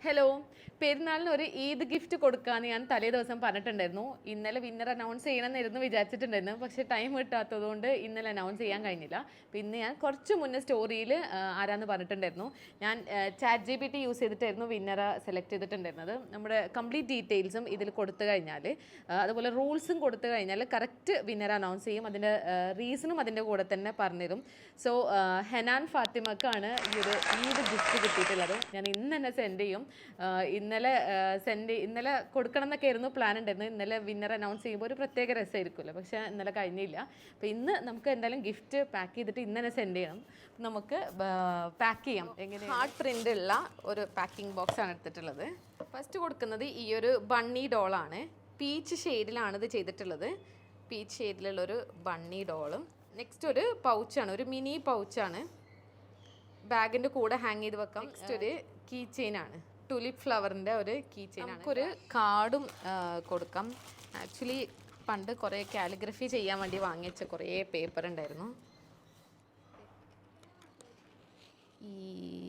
Hello, പെരുന്നാളിന് ഒരു Eid gift കൊടുക്കാമെന്ന് ഞാൻ തലേ ദിവസം പറഞ്ഞിട്ടുണ്ടായിരുന്നു. ഇന്നലെ വിന്നർ അനൗൺസ് ചെയ്യണമെന്നായിരുന്നു വിചാരിച്ചിട്ടുണ്ടായിരുന്നു. പക്ഷേ ടൈം കിട്ടാത്തതുകൊണ്ട് ഇന്നലെ അനൗൺസ് ചെയ്യാൻ കഴിഞ്ഞില്ല. അപ്പോൾ ഇന്ന് ഞാൻ കുറച്ച് മുന്നേ സ്റ്റോറിയിൽ ആരാന്ന് പറഞ്ഞിട്ടുണ്ടായിരുന്നു. ഞാൻ ChatGPT യൂസ് ചെയ്തിട്ടായിരുന്നു വിന്നറെ സെലക്ട് ചെയ്തിട്ടുണ്ടായിരുന്നത്. നമ്മുടെ കംപ്ലീറ്റ് ഡീറ്റെയിൽസും ഇതിൽ കൊടുത്തു കഴിഞ്ഞാൽ, അതുപോലെ റൂൾസും കൊടുത്തു കഴിഞ്ഞാൽ കറക്റ്റ് വിന്നർ അനൗൺസ് ചെയ്യും. അതിൻ്റെ റീസണും അതിൻ്റെ കൂടെ തന്നെ പറഞ്ഞുതരും. സോ ഹെനാൻ ഫാത്തിമക്കാണ് ഈ ഒരു ഈദ് ഗിഫ്റ്റ് കിട്ടിയിട്ടുള്ളത്. ഞാൻ ഇന്ന് തന്നെ സെൻഡ് ചെയ്യും. ഇന്നലെ കൊടുക്കണം എന്നൊക്കെ ആയിരുന്നു പ്ലാൻ ഉണ്ടായിരുന്നത്. ഇന്നലെ വിന്നർ അനൗൺസ് ചെയ്യുമ്പോൾ ഒരു പ്രത്യേക രസമായിരിക്കുമല്ലോ, പക്ഷേ ഇന്നലെ കഴിഞ്ഞില്ല. അപ്പോൾ ഇന്ന് നമുക്ക് എന്തായാലും ഗിഫ്റ്റ് പാക്ക് ചെയ്തിട്ട് ഇന്ന് തന്നെ സെൻഡ് ചെയ്യണം. നമുക്ക് പാക്ക് ചെയ്യാം. എങ്ങനെ ഹാർട്ട് പ്രിൻ്റ് ഉള്ള ഒരു പാക്കിംഗ് ബോക്സ് ആണ് എടുത്തിട്ടുള്ളത്. ഫസ്റ്റ് കൊടുക്കുന്നത് ഈ ഒരു ബണ്ണി ഡോളാണ്. പീച്ച് ഷെയ്ഡിലാണ് ഇത് ചെയ്തിട്ടുള്ളത്. പീച്ച് ഷെയ്ഡിലുള്ളൊരു ബണ്ണി ഡോളും. നെക്സ്റ്റ് ഒരു പൗച്ചാണ്, ഒരു മിനി പൗച്ചാണ്. ബാഗിൻ്റെ കൂടെ ഹാങ് ചെയ്ത് വെക്കാം. നെക്സ്റ്റ് ഒരു കീ ചെയിനാണ്, ടുലിപ്പ് ഫ്ലവറിൻ്റെ ഒരു കീ ചെയിനാണ്. നമുക്കൊരു കാർഡും കൊടുക്കാം. ആക്ച്വലി പണ്ട് കുറേ കാലിഗ്രഫി ചെയ്യാൻ വേണ്ടി വാങ്ങിച്ച കുറേ പേപ്പർ ഉണ്ടായിരുന്നു.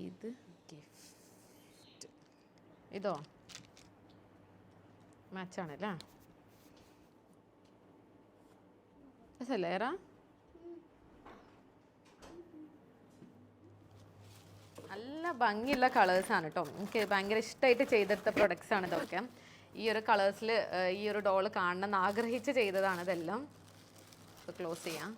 ഇത് ഗിഫ്റ്റ്, ഇതോ മാച്ചാണല്ലേ? രസല്ലേറാ? നല്ല ഭംഗിയുള്ള കളേഴ്സാണ് കേട്ടോ. എനിക്ക് ഭയങ്കര ഇഷ്ടമായിട്ട് ചെയ്തെടുത്ത പ്രൊഡക്ട്സ് ആണ് ഇതൊക്കെ. ഈ ഒരു കളേഴ്സിൽ ഈ ഒരു ഡോള് കാണണമെന്ന് ആഗ്രഹിച്ച് ചെയ്തതാണ് ഇതെല്ലാം. ക്ലോസ് ചെയ്യാം.